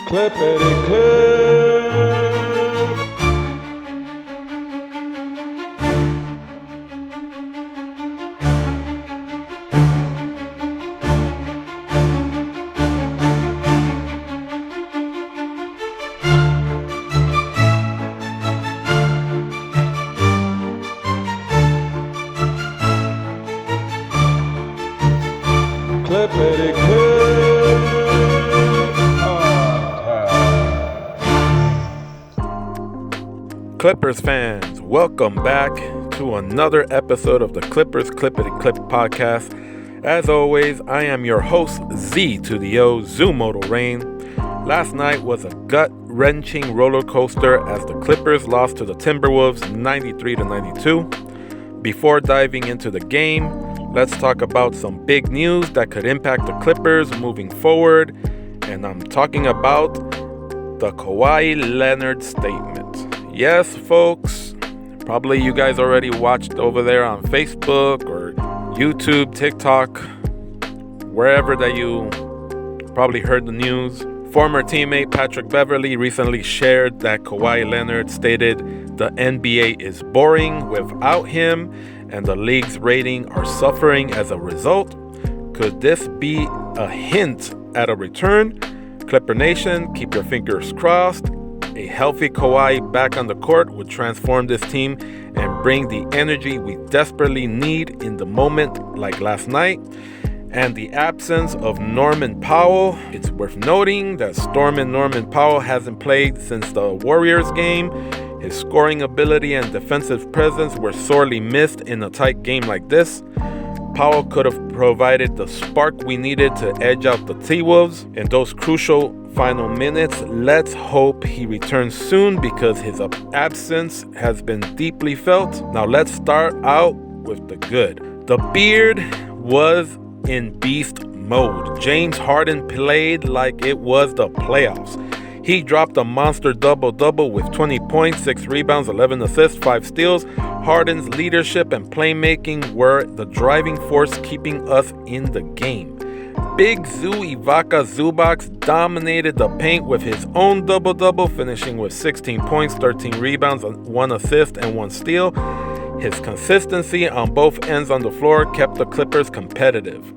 Clippity clip. Clippity clip. Clippers fans, welcome back to another episode of the Clippers Clippity Clip podcast. As always, I am your host, Z to the O, Zoomoto Rain. Last night was a gut-wrenching roller coaster as the Clippers lost to the Timberwolves 93-92. Before diving into the game, let's talk about some big news that could impact the Clippers moving forward, and I'm talking about the Kawhi Leonard statement. Yes, folks, probably you guys already watched over there on Facebook or YouTube, TikTok, wherever that you probably heard the news. Former teammate Patrick Beverley recently shared that Kawhi Leonard stated the NBA is boring without him and the league's rating are suffering as a result. Could this be a hint at a return? Clipper Nation, keep your fingers crossed. A healthy Kawhi back on the court would transform this team and bring the energy we desperately need in the moment like last night. And the absence of Norman Powell, it's worth noting that Norman Powell hasn't played since the Warriors game. His scoring ability and defensive presence were sorely missed in a tight game like this. Powell could have provided the spark we needed to edge out the T-Wolves in those crucial final minutes. Let's hope he returns soon because his absence has been deeply felt. Now let's start out with the good. The beard was in beast mode. James Harden played like it was the playoffs. He dropped a monster double-double with 20 points, 6 rebounds, 11 assists, 5 steals. Harden's leadership and playmaking were the driving force keeping us in the game. Big Zoo Ivica Zubac dominated the paint with his own double-double, finishing with 16 points, 13 rebounds, 1 assist, and 1 steal. His consistency on both ends on the floor kept the Clippers competitive.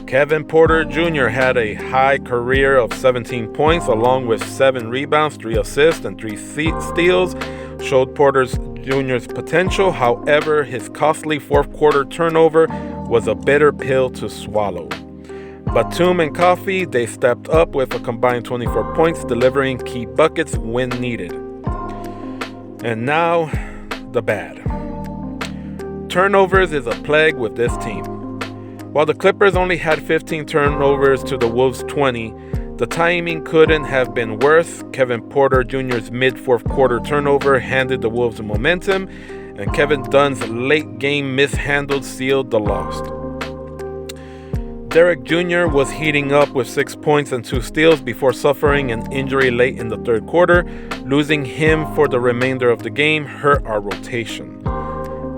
Kevin Porter Jr. had a high career of 17 points along with 7 rebounds, 3 assists, and 3 steals, showed Porter Jr.'s potential. However, his costly fourth quarter turnover was a bitter pill to swallow. Batum and Coffey, they stepped up with a combined 24 points, delivering key buckets when needed. And now, the bad. Turnovers is a plague with this team. While the Clippers only had 15 turnovers to the Wolves' 20, the timing couldn't have been worse. Kevin Porter Jr.'s mid-fourth quarter turnover handed the Wolves momentum, and Kevin Dunn's late-game mishandle sealed the loss. Derek Jr. was heating up with 6 points and 2 steals before suffering an injury late in the third quarter. Losing him for the remainder of the game hurt our rotation.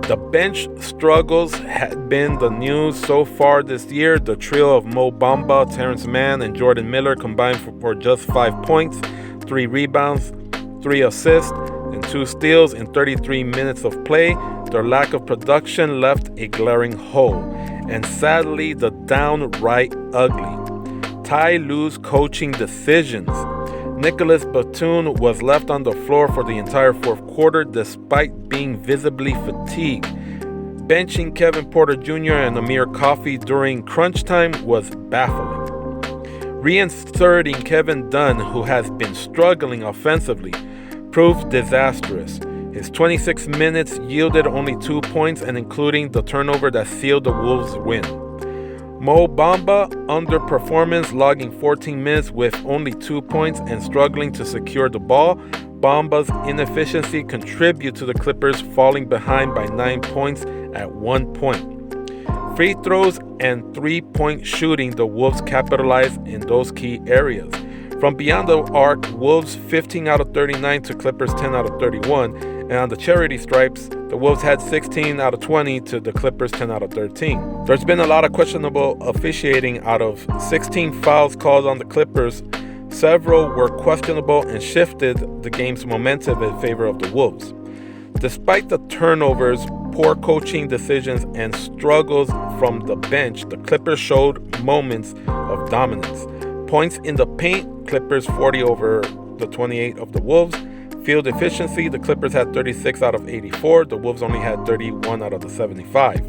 The bench struggles had been the news so far this year. The trio of Mo Bamba, Terrence Mann, and Jordan Miller combined for just 5 points, 3 rebounds, 3 assists, and 2 steals in 33 minutes of play. Their lack of production left a glaring hole, and sadly, the downright ugly. Ty Lue's coaching decisions. Nicholas Batum was left on the floor for the entire fourth quarter despite being visibly fatigued. Benching Kevin Porter Jr. and Amir Coffey during crunch time was baffling. Reinserting Kevin Dunn, who has been struggling offensively, proved disastrous. His 26 minutes yielded only 2 points, and including the turnover that sealed the Wolves' win. Mo Bamba underperformance, logging 14 minutes with only 2 points and struggling to secure the ball. Bamba's inefficiency contributed to the Clippers falling behind by 9 points at one point. Free throws and three-point shooting, the Wolves capitalized in those key areas. From beyond the arc, Wolves 15 out of 39 to Clippers 10 out of 31. And on the charity stripes, the Wolves had 16 out of 20 to the Clippers 10 out of 13. There's been a lot of questionable officiating out of 16 fouls called on the Clippers. several were questionable and shifted the game's momentum in favor of the Wolves. Despite the turnovers, poor coaching decisions, and struggles from the bench, the Clippers showed moments of dominance. Points in the paint, Clippers 40 over the 28 of the Wolves. Field efficiency, the Clippers had 36 out of 84. The Wolves only had 31 out of the 75.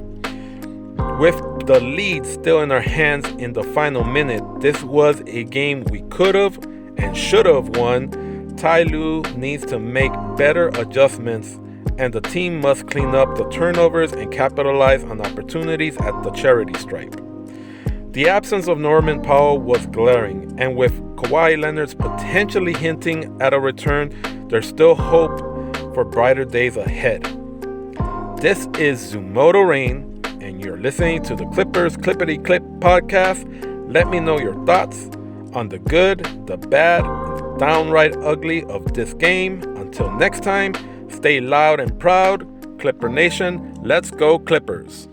With the lead still in our hands in the final minute, this was a game we could have and should have won. Ty Lue needs to make better adjustments, and the team must clean up the turnovers and capitalize on opportunities at the charity stripe. The absence of Norman Powell was glaring, and with Kawhi Leonard's potentially hinting at a return, there's still hope for brighter days ahead. This is Zumoto Rain, and you're listening to the Clippers Clippity Clip podcast. Let me know your thoughts on the good, the bad, and the downright ugly of this game. Until next time, stay loud and proud. Clipper Nation, let's go Clippers.